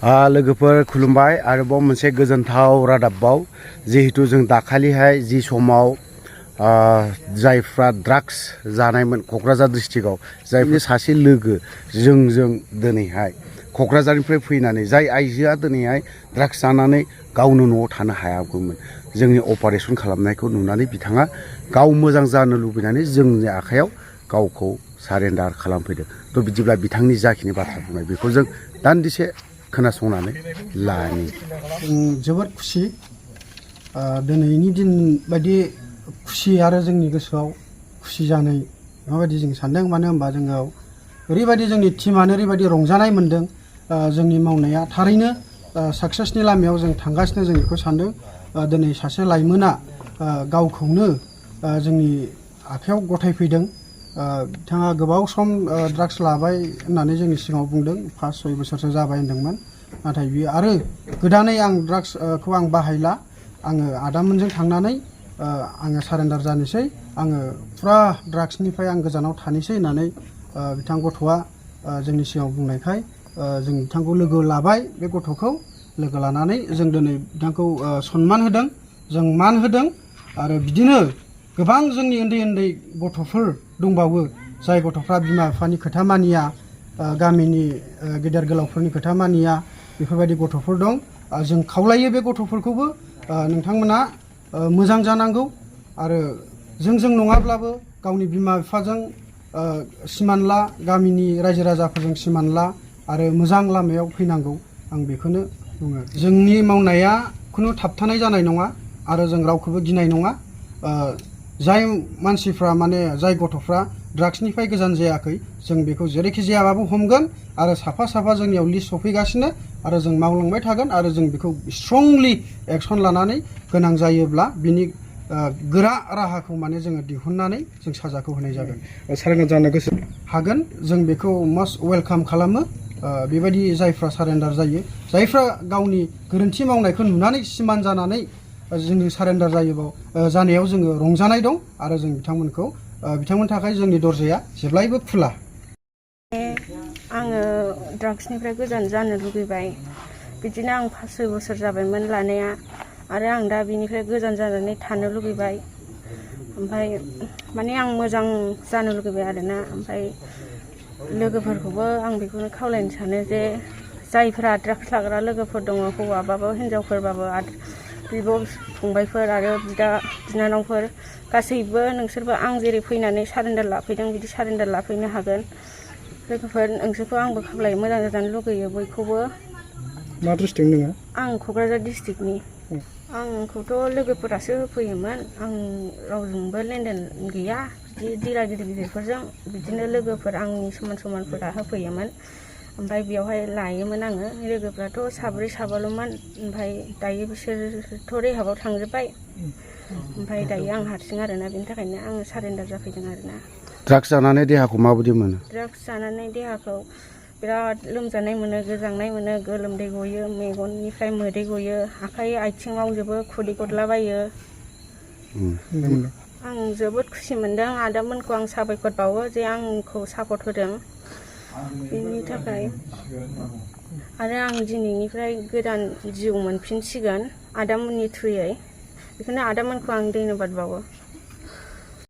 लोगोफोर खुलुमबाय आरोबाव मोनसे गोजोनथाव रादाबाव जिहेतु जों दाखालिहाय जि समाव जायफ्रा ड्राग्स जानायमोन क'क्राझार डिस्ट्रिक्टआव जायफोर सासे लोगो जों दिनैहाय क'क्राझारनिफ्राय फैनानै जाय आइजोआ दिनैहाय ड्राग्स जानानै गावनो न'आव थानो हायाखैमोन जोंनि अपारेशन खालामनायखौ नुनानै बिथाङा गाव मोजां जानो लुबैनानै जोंनि आखायाव गावखौ सारेन्डार खालामफैदों थ' बिदिब्ला बिथांनि जाखिनि बाथ्रा बुंनाय बेखौ जों दान्दिसे खोनासंनानै लानि जोबोद खुसि दिनैनि दिन बायदि खुसि आरो जोंनि गोसोआव खुसि जानाय माबायदि जों सानदों मानो होनबा जोङो ओरैबायदि जोंनि टीमानो ओरैबायदि रंजानाय मोनदों जोंनि मावनाया थारैनो साक्सेसनि लामायाव जों थांगासिनो जों बेखौ सानदों दिनै सासे लाइमोना गावखौनो जोंनि आखायाव गथायफैदों बिथाङा गोबाव सम ड्राग्स लाबाय होननानै जोंनि सिगाङाव बुंदों 5-6 बोसोरसो जाबाय होनदोंमोन नाथाय बियो आरो गोदानै आं ड्राग्सखौ आं बाहायला आङो आदामोनजों थांनानै आङो सारेन्डार जानोसै आङो फुरा ड्राग्सनिफ्राय आं गोजानाव थानोसै होननानै बिथां गथ'आ जोंनि सिगाङाव बुंनायखाय जों बिथांखौ लोगो लाबाय बे गथ'खौ लोगो लानानै जों दिनै बिथांखौ सनमान होदों जों मान होदों आरो बिदिनो गोबां जोंनि उन्दै गथ'फोर दंबावो जाय गथ'फ्रा बिमा बिफानि खोथा मानिया गामिनि गेदेर गोलावफोरनि खोथा मानिया बेफोरबायदि गथ'फोर दं जों खावलायो बे गथ'फोरखौबो नोंथांमोना मोजां जानांगौ आरो जों नङाब्लाबो गावनि बिमा बिफाजों सिमान ला गामिनि रायजो राजाफोरजों सिमान ला आरो मोजां लामायाव फैनांगौ आं बेखौनो बुङो जोंनि मावनाया खुनु थाबथानाय जानाय नङा आरो जों रावखौबो गिनाय नङा जाय मानसिफ्रा माने जाय गथ'फ्रा ड्राग्सनिफ्राय गोजान जायाखै जों बेखौ जेरैखि जायाबाबो हमगोन आरो साफा जोंनियाव लिस्ट सफैगासिनो आरो जों मावलांबाय थागोन आरो जों बेखौ स्ट्रंलि एक्सन लानानै गोनां जायोब्ला बिनि गोरा राहाखौ माने जोङो दिहुननानै जों साजाखौ होनाय जागोन सारेन्डार जानो गोसो हागोन जों बेखौ मस्ट वेलकाम खालामो बेबायदि जायफ्रा सारेन्डार जायो जायफ्रा गावनि गोरोन्थि मावनायखौ नुनानै सिमान जानानै जोंनि सारेन्डार जानायाव जोङो रंजानाय दं आरो जों बिथांमोननि थाखाय जोंनि दरजाया जेब्लायबो खुला आङो ड्राग्सनिफ्राय गोजान जानो लुगैबाय बिदिनो आं 5-6 बोसोर जाबायमोन लानाया आरो आं दा बिनिफ्राय गोजान जानानै थानो लुगैबाय ओमफ्राय माने आं मोजां जानो लुगैबाय आरोना ओमफ्राय लोगोफोरखौबो आं बेखौनो खावलायनो सानो जे जायफोरा ड्राग्स लाग्रा लोगोफोर दङ हौवाबाबो हिनजावफोरबाबो बिब' फंबायफोर आरो बिदा बिनानावफोर गासैबो नोंसोरबो आं जेरै फैनानै सारेन्डार लाफैदों बिदि सारेन्डार लाफैनो हागोन लोगोफोर नोंसोरखौ आंबो खावलायो मोजां जाजानो लुगैयो बयखौबो मा डिस्ट्रिक्ट नोङो आं क'क्राझार डिस्ट्रिक्टनि आंखौथ' लोगोफोरासो होफैयोमोन आं रावजोंबो लेनदेन गैया बिदि दिलार गिदिरफोरजों बिदिनो लोगोफोर आंनि समानफोरा होफैयोमोन ओमफ्राय बेयावहाय लायोमोन आङो लोगोफ्राथ' 7-8ल'मोन ओमफ्राय दायो बिसोरथ' रेहाबाव थांजोब्बाय ओमफ्राय दायो आं हारसिं आरोना बेनि थाखायनो आङो सारेन्डार जाफैदों आरोना ड्राग्स जानानै देहाखौ माबायदि मोनो ड्राग्स जानानै देहाखौ बिराद लोमजानाय मोनो गोजांनाय मोनो गोलोमदै गयो मेगननिफ्राय मोदै गयो आखाइ आथिं मावजोबो खुदै गदलाबायो आं जोबोद खुसि मोनदों आदामोनखौ आं साबायखर बावो जे आंखौ सापर्ट होदों बेनि थाखाय आरो आं दिनैनिफ्राय गोदान जिउ मोनफिनसिगोन आदामोननि थ्रुयै बेखौनो आदामोनखौ आं धन्यबाद बावो